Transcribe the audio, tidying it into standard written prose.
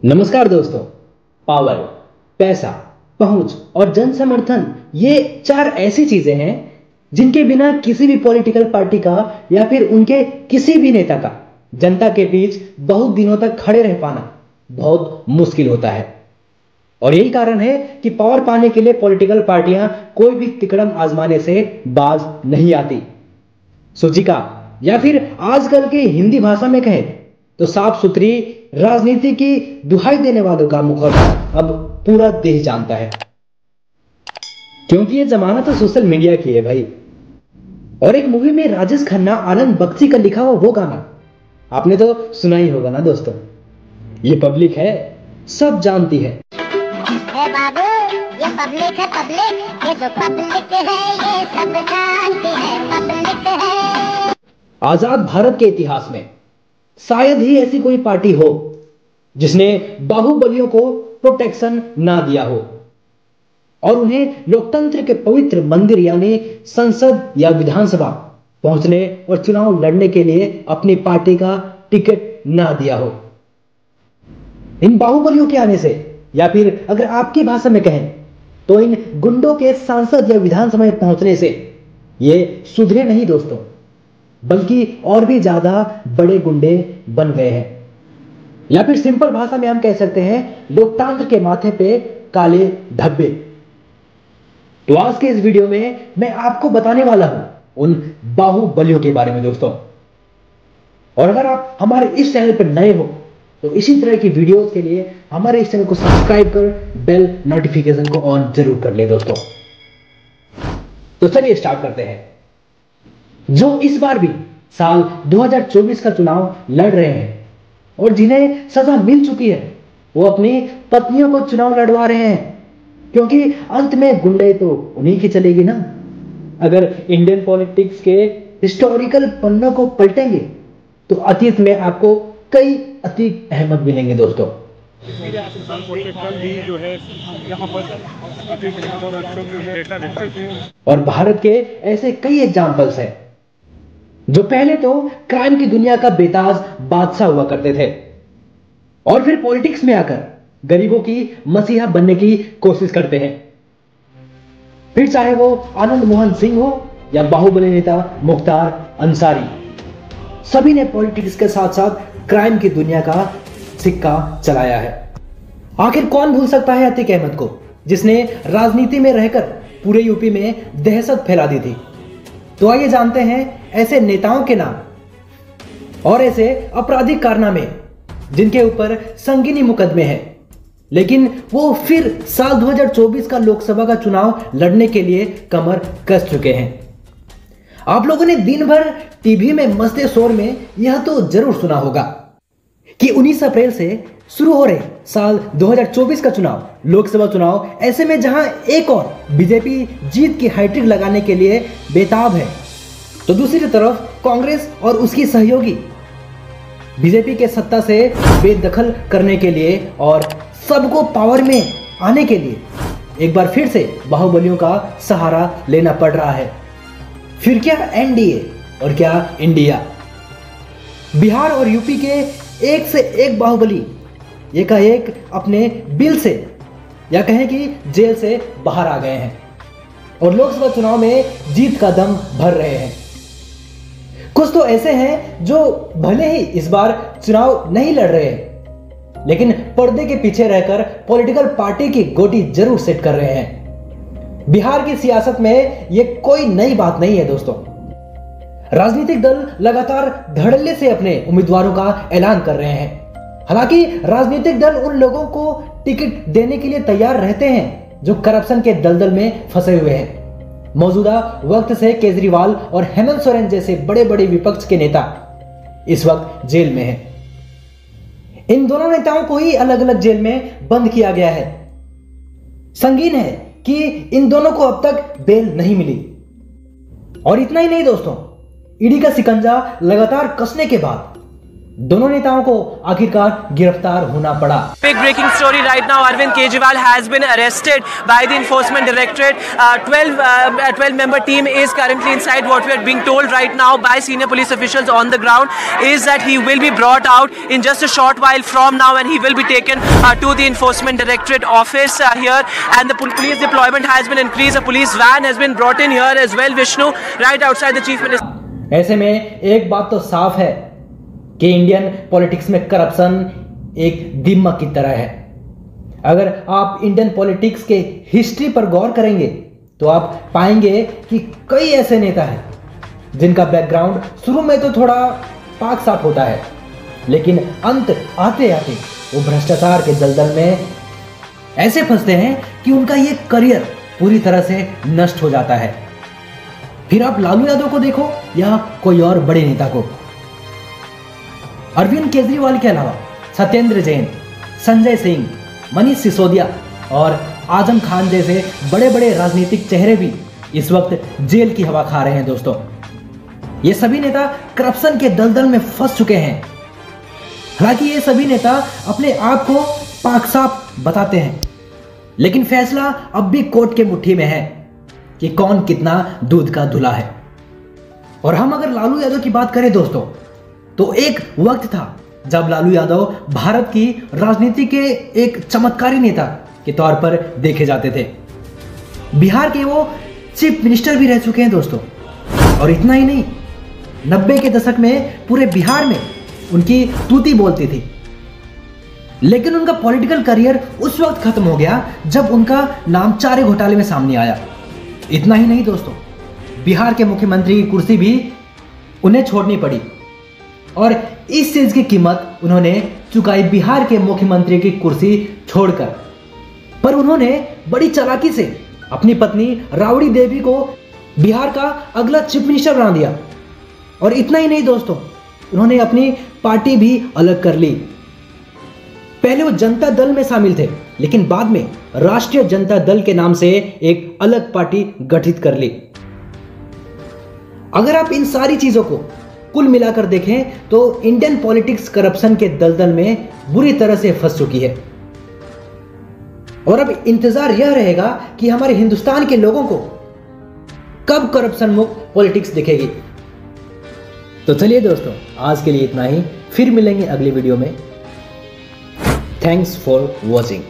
नमस्कार दोस्तों। पावर, पैसा, पहुंच और जन समर्थन ये चार ऐसी चीजें हैं जिनके बिना किसी भी पॉलिटिकल पार्टी का या फिर उनके किसी भी नेता का जनता के बीच बहुत दिनों तक खड़े रह पाना बहुत मुश्किल होता है। और यही कारण है कि पावर पाने के लिए पॉलिटिकल पार्टियां कोई भी तिकड़म आजमाने से बाज नहीं आती। सुचिका या फिर आजकल के हिंदी भाषा में कहें तो साफ सुथरी राजनीति की दुहाई देने वालों का मुखौटा अब पूरा देश जानता है, क्योंकि ये जमाना तो सोशल मीडिया की है भाई। और एक मूवी में राजेश खन्ना आनंद बख्शी का लिखा हुआ वो गाना आपने तो सुना ही होगा ना दोस्तों। ये पब्लिक है, सब जानती है। बाबू ये पब्लिक है, पब्लिक ये जो पब्लिक है ये सब जानती है, पब्लिक है। आजाद भारत के इतिहास में शायद ही ऐसी कोई पार्टी हो जिसने बाहुबलियों को प्रोटेक्शन ना दिया हो और उन्हें लोकतंत्र के पवित्र मंदिर यानी संसद या विधानसभा पहुंचने और चुनाव लड़ने के लिए अपनी पार्टी का टिकट ना दिया हो। इन बाहुबलियों के आने से या फिर अगर आपकी भाषा में कहें तो इन गुंडों के सांसद या विधानसभा में पहुंचने से ये सुधरे नहीं दोस्तों, बल्कि और भी ज्यादा बड़े गुंडे बन गए हैं। या फिर सिंपल भाषा में हम कह सकते हैं लोकतंत्र के माथे पे काले धब्बे। तो आज के इस वीडियो में मैं आपको बताने वाला हूं उन बाहुबलियों के बारे में दोस्तों। और अगर आप हमारे इस चैनल पर नए हो तो इसी तरह की वीडियोस के लिए हमारे इस चैनल को सब्सक्राइब कर बेल नोटिफिकेशन को ऑन जरूर कर ले दोस्तों। तो चलिए स्टार्ट करते हैं। जो इस बार भी साल 2024 का चुनाव लड़ रहे हैं और जिन्हें सजा मिल चुकी है वो अपनी पत्नियों को चुनाव लड़वा रहे हैं, क्योंकि अंत में गुंडे तो उन्हीं की चलेगी ना। अगर इंडियन पॉलिटिक्स के हिस्टोरिकल पन्नों को पलटेंगे तो अतीत में आपको कई अतीक अहमद मिलेंगे दोस्तों। और भारत के ऐसे कई एग्जाम्पल्स हैं जो पहले तो क्राइम की दुनिया का बेताज बादशाह हुआ करते थे और फिर पॉलिटिक्स में आकर गरीबों की मसीहा बनने की कोशिश करते हैं। फिर चाहे वो आनंद मोहन सिंह हो या बाहुबली नेता मुख्तार अंसारी, सभी ने पॉलिटिक्स के साथ साथ क्राइम की दुनिया का सिक्का चलाया है। आखिर कौन भूल सकता है अतीक अहमद को, जिसने राजनीति में रहकर पूरे यूपी में दहशत फैला दी थी। तो आइए जानते हैं ऐसे नेताओं के नाम और ऐसे आपराधिक कारनामे जिनके ऊपर संगीनी मुकदमे हैं, लेकिन वो फिर साल 2024 का लोकसभा का चुनाव लड़ने के लिए कमर कस चुके हैं। आप लोगों ने दिन भर टीवी में मस्ते शोर में यह तो जरूर सुना होगा कि 19 अप्रैल से शुरू हो रहे साल 2024 का चुनाव, लोकसभा चुनाव, ऐसे में जहां एक और बीजेपी जीत की हैट्रिक लगाने के लिए बेताब है तो दूसरी तरफ कांग्रेस और उसकी सहयोगी बीजेपी के सत्ता से बेदखल करने के लिए और सबको पावर में आने के लिए एक बार फिर से बाहुबलियों का सहारा लेना पड़ रहा है। फिर क्या एनडीए और क्या इंडिया। बिहार और यूपी के एक से एक बाहुबली एकाएक अपने बिल से या कहें कि जेल से बाहर आ गए हैं और लोकसभा चुनाव में जीत का दम भर रहे हैं। कुछ तो ऐसे हैं जो भले ही इस बार चुनाव नहीं लड़ रहे हैं, लेकिन पर्दे के पीछे रहकर पॉलिटिकल पार्टी की गोटी जरूर सेट कर रहे हैं। बिहार की सियासत में यह कोई नई बात नहीं है दोस्तों। राजनीतिक दल लगातार धड़ल्ले से अपने उम्मीदवारों का ऐलान कर रहे हैं। हालांकि राजनीतिक दल उन लोगों को टिकट देने के लिए तैयार रहते हैं जो करप्शन के दलदल में फंसे हुए हैं। मौजूदा वक्त से केजरीवाल और हेमंत सोरेन जैसे बड़े बड़े विपक्ष के नेता इस वक्त जेल में हैं। इन दोनों नेताओं को ही अलग अलग जेल में बंद किया गया है। संगीन है कि इन दोनों को अब तक बेल नहीं मिली। और इतना ही नहीं दोस्तों, ईडी का शिकंजा लगातार कसने के बाद दोनों नेताओं को आखिरकार गिरफ्तार होना पड़ा। Big breaking story right now. Arvind Kejriwal has been arrested by the Enforcement Directorate. 12-member team is currently inside. What we are being told right now by senior police officials on the ground is that he will be brought out in just a short while from now, and he will be taken to the Enforcement Directorate office here. And the police deployment has been increased. A police van has been brought in here as well, Vishnu, right outside the Chief Minister. ऐसे में एक बात तो साफ है कि Indian politics में corruption एक दिमाग की तरह है। अगर आप इंडियन पॉलिटिक्स के हिस्ट्री पर गौर करेंगे तो आप पाएंगे कि कई ऐसे नेता हैं जिनका बैकग्राउंड शुरू में तो थोड़ा पाक साफ होता है, लेकिन अंत आते आते वो भ्रष्टाचार के दलदल में ऐसे फंसते हैं कि उनका ये करियर पूरी तरह से नष्ट हो जाता है। फिर आप लालू यादव को देखो या कोई और बड़े नेता को, अरविंद केजरीवाल के अलावा सत्येंद्र जैन, संजय सिंह, मनीष सिसोदिया और आजम खान जैसे बड़े बड़े राजनीतिक चेहरे भी इस वक्त जेल की हवा खा रहे हैं। दोस्तों, ये सभी नेता करप्शन के दलदल में फंस चुके हैं। हालांकि ये सभी नेता अपने आप को पाक साफ बताते हैं, लेकिन फैसला अब भी कोर्ट के मुट्ठी में है कि कौन कितना दूध का धुला है। और हम अगर लालू यादव की बात करें दोस्तों, तो एक वक्त था जब लालू यादव भारत की राजनीति के एक चमत्कारी नेता के तौर पर देखे जाते थे। बिहार के वो चीफ मिनिस्टर भी रह चुके हैं दोस्तों। और इतना ही नहीं, 90 के दशक में पूरे बिहार में उनकी तूती बोलती थी। लेकिन उनका पॉलिटिकल करियर उस वक्त खत्म हो गया जब उनका नाम चारे घोटाले में सामने आया। इतना ही नहीं दोस्तों, बिहार के मुख्यमंत्री की कुर्सी भी उन्हें छोड़नी पड़ी और इस चीज की कीमत उन्होंने चुकाई बिहार के मुख्यमंत्री की कुर्सी छोड़कर। पर उन्होंने बड़ी चालाकी से अपनी पत्नी राबड़ी देवी को बिहार का अगला चीफ मिनिस्टर बना दिया। और इतना ही नहीं दोस्तों, उन्होंने अपनी पार्टी भी अलग कर ली। पहले वो जनता दल में शामिल थे, लेकिन बाद में राष्ट्रीय जनता दल के नाम से एक अलग पार्टी गठित कर ली। अगर आप इन सारी चीजों को कुल मिलाकर देखें तो इंडियन पॉलिटिक्स करप्शन के दलदल में बुरी तरह से फंस चुकी है। और अब इंतजार यह रहेगा कि हमारे हिंदुस्तान के लोगों को कब करप्शन मुक्त पॉलिटिक्स दिखेगी। तो चलिए दोस्तों, आज के लिए इतना ही। फिर मिलेंगे अगली वीडियो में। Thanks for watching.